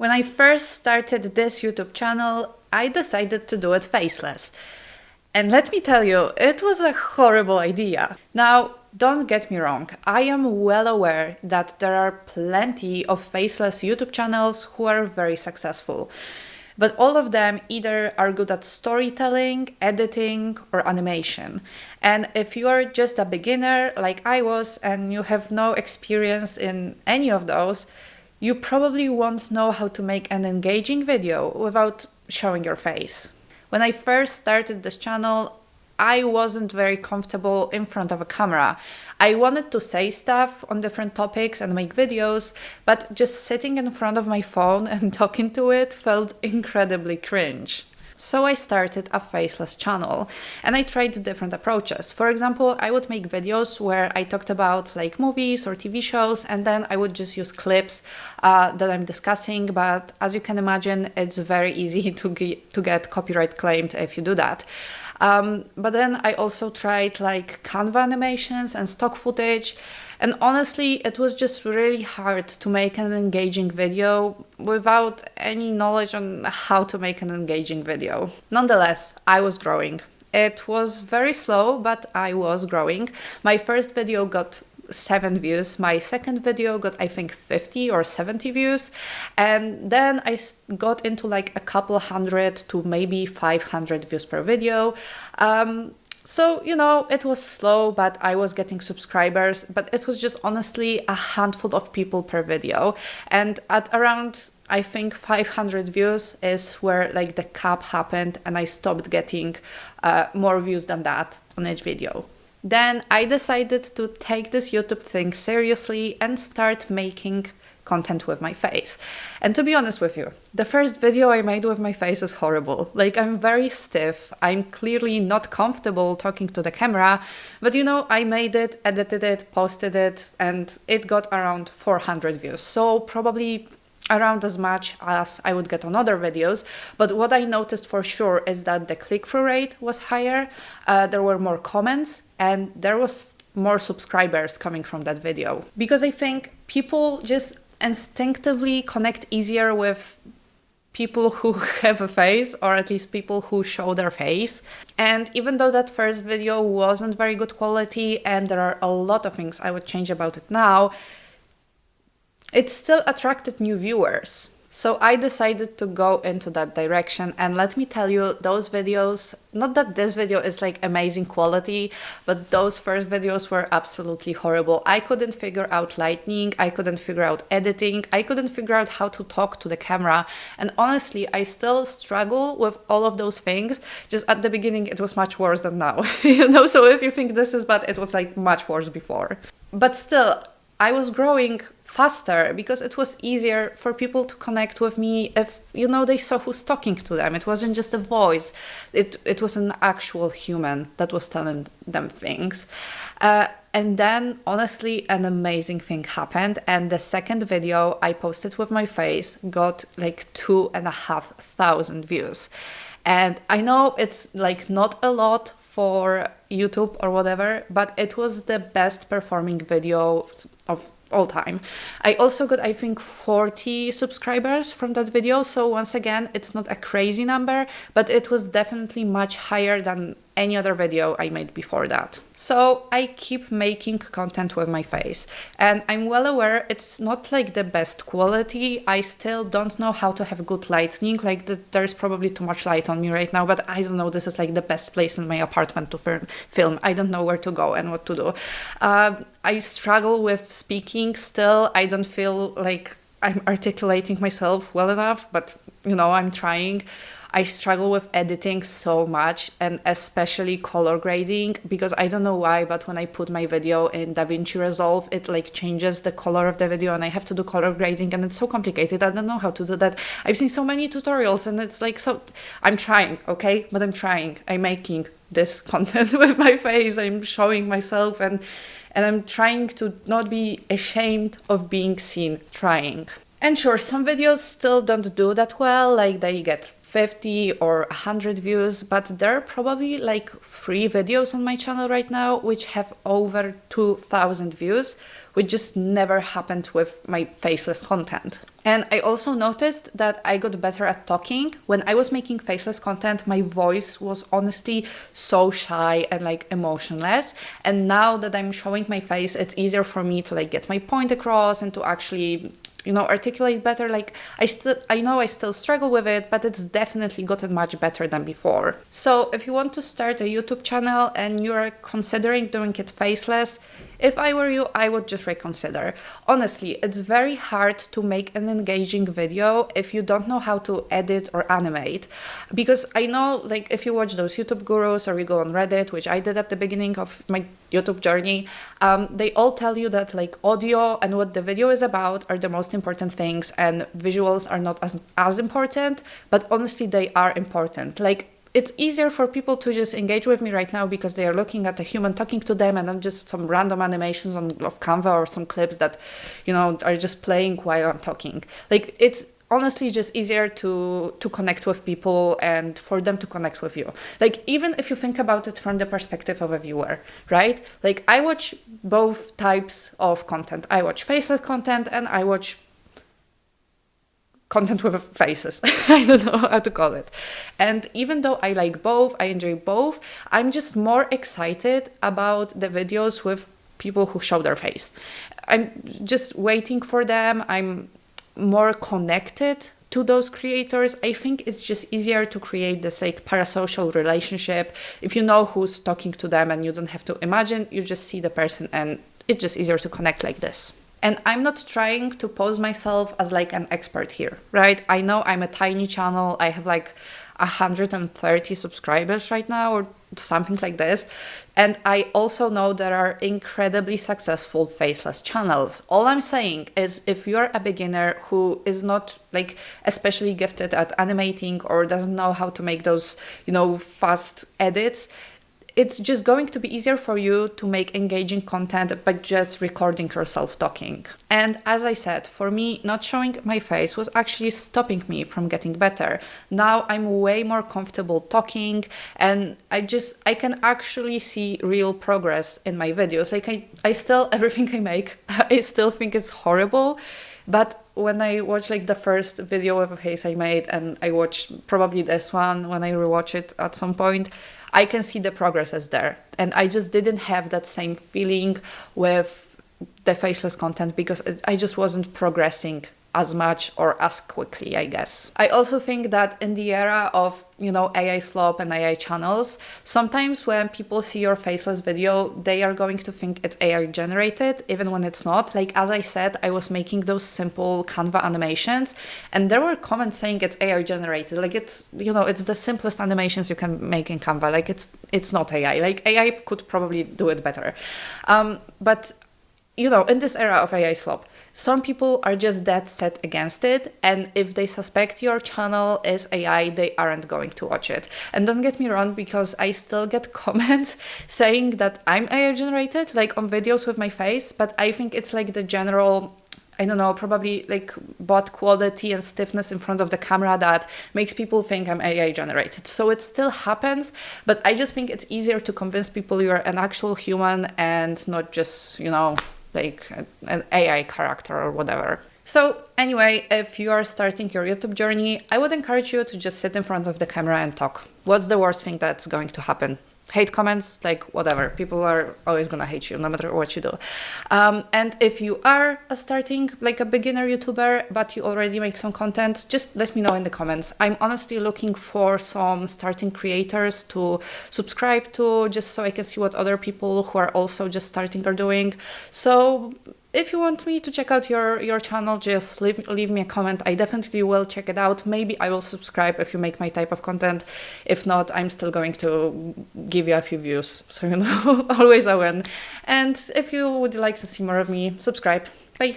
When I first started this YouTube channel, I decided to do it faceless. And let me tell you, it was a horrible idea. Now, don't get me wrong, I am well aware that there are plenty of faceless YouTube channels who are very successful. But all of them either are good at storytelling, editing, or animation. And if you are just a beginner like I was and you have no experience in any of those, you probably won't know how to make an engaging video without showing your face. When I first started this channel, I wasn't very comfortable in front of a camera. I wanted to say stuff on different topics and make videos, but just sitting in front of my phone and talking to it felt incredibly cringe. So I started a faceless channel and I tried different approaches. For example, I would make videos where I talked about like movies or TV shows, and then I would just use clips that I'm discussing. But as you can imagine, it's very easy to get copyright claimed if you do that. But then I also tried like Canva animations and stock footage. And honestly, it was just really hard to make an engaging video without any knowledge on how to make an engaging video. Nonetheless, I was growing. It was very slow, but I was growing. My first video got 7 views. My second video got, I think, 50 or 70 views. And then I got into like a couple hundred to maybe 500 views per video. So, you know, it was slow, but I was getting subscribers, but it was just honestly a handful of people per video. And at around, I think, 500 views is where like the cap happened and I stopped getting more views than that on each video. Then I decided to take this YouTube thing seriously and start making content with my face. And to be honest with you, the first video I made with my face is horrible. Like, I'm very stiff. I'm clearly not comfortable talking to the camera, but you know, I made it, edited it, posted it, and it got around 400 views. So probably around as much as I would get on other videos. But what I noticed for sure is that the click-through rate was higher, there were more comments, and there was more subscribers coming from that video. Because I think people just instinctively connect easier with people who have a face, or at least people who show their face. And even though that first video wasn't very good quality and there are a lot of things I would change about it now, it still attracted new viewers. So I decided to go into that direction, and let me tell you, those videos, not that this video is like amazing quality, but those first videos were absolutely horrible. I couldn't figure out lighting, I couldn't figure out editing, I couldn't figure out how to talk to the camera. And honestly, I still struggle with all of those things. Just at the beginning, it was much worse than now. You know, so if you think this is bad, it was like much worse before. But still, I was growing faster because it was easier for people to connect with me if, you know, they saw who's talking to them. It wasn't just a voice. It was an actual human that was telling them things. And then, honestly, an amazing thing happened. And the second video I posted with my face got like 2,500 views. And I know it's like not a lot for YouTube or whatever, but it was the best performing video of all time. I also got, I think, 40 subscribers from that video. So once again, it's not a crazy number, but it was definitely much higher than any other video I made before that. So I keep making content with my face, and I'm well aware it's not like the best quality. I still don't know how to have good lighting. Like there's probably too much light on me right now, but I don't know, this is like the best place in my apartment to film. I don't know where to go and what to do. I struggle with speaking still. I don't feel like I'm articulating myself well enough, but you know, I'm trying. I struggle with editing so much, and especially color grading, because I don't know why, but when I put my video in DaVinci Resolve, it like changes the color of the video and I have to do color grading, and it's so complicated. I don't know how to do that. I've seen so many tutorials and it's like, so I'm trying, okay? But I'm trying. I'm making this content with my face. I'm showing myself, and I'm trying to not be ashamed of being seen trying. And sure, some videos still don't do that well, like they get 50 or 100 views, but there are probably like 3 videos on my channel right now which have over 2,000 views, which just never happened with my faceless content. And I also noticed that I got better at talking. When I was making faceless content, my voice was honestly so shy and like emotionless. And now that I'm showing my face, it's easier for me to like get my point across and to actually, you know, articulate better. Like I know I still struggle with it, but it's definitely gotten much better than before. So if you want to start a YouTube channel and you're considering doing it faceless, if I were you, I would just reconsider. Honestly, it's very hard to make an engaging video if you don't know how to edit or animate. Because I know, like, if you watch those YouTube gurus or you go on Reddit, which I did at the beginning of my YouTube journey, they all tell you that like audio and what the video is about are the most important things and visuals are not as important, but honestly, they are important. Like, it's easier for people to just engage with me right now because they are looking at a human talking to them and not just some random animations of Canva or some clips that, you know, are just playing while I'm talking. Like, it's honestly just easier to connect with people and for them to connect with you. Like, even if you think about it from the perspective of a viewer, right? Like, I watch both types of content. I watch faceless content and I watch content with faces. I don't know how to call it. And even though I like both, I enjoy both, I'm just more excited about the videos with people who show their face. I'm just waiting for them. I'm more connected to those creators. I think it's just easier to create this like parasocial relationship if you know who's talking to them and you don't have to imagine, you just see the person and it's just easier to connect like this. And I'm not trying to pose myself as like an expert here, right? I know I'm a tiny channel. I have like 130 subscribers right now or something like this. And I also know there are incredibly successful faceless channels. All I'm saying is if you're a beginner who is not like especially gifted at animating or doesn't know how to make those, you know, fast edits, it's just going to be easier for you to make engaging content by just recording yourself talking. And as I said, for me, not showing my face was actually stopping me from getting better. Now I'm way more comfortable talking and I can actually see real progress in my videos. Like I still, everything I make, I still think it's horrible. But when I watch like the first video of a face I made and I watch probably this one when I rewatch it at some point, I can see the progress is there. And I just didn't have that same feeling with the faceless content because I just wasn't progressing as much or as quickly, I guess. I also think that in the era of, you know, AI-SLOP and AI channels, sometimes when people see your faceless video, they are going to think it's AI generated, even when it's not. Like, as I said, I was making those simple Canva animations and there were comments saying it's AI generated. Like, it's, you know, it's the simplest animations you can make in Canva. Like, it's not AI. Like, AI could probably do it better. But, you know, in this era of AI-SLOP, some people are just dead set against it, and if they suspect your channel is AI, they aren't going to watch it. And don't get me wrong, because I still get comments saying that I'm AI generated, like on videos with my face, but I think it's like the general, I don't know, probably like bot quality and stiffness in front of the camera that makes people think I'm AI generated. So it still happens, but I just think it's easier to convince people you're an actual human and not just, you know, like an AI character or whatever. So anyway, if you are starting your YouTube journey, I would encourage you to just sit in front of the camera and talk. What's the worst thing that's going to happen? Hate comments, like whatever. People are always gonna hate you no matter what you do. And if you are starting like a beginner YouTuber, but you already make some content, just let me know in the comments. I'm honestly looking for some starting creators to subscribe to, just so I can see what other people who are also just starting are doing. So if you want me to check out your channel, just leave me a comment. I definitely will check it out. Maybe I will subscribe if you make my type of content. If not, I'm still going to give you a few views. So, you know, always a win. And if you would like to see more of me, subscribe. Bye.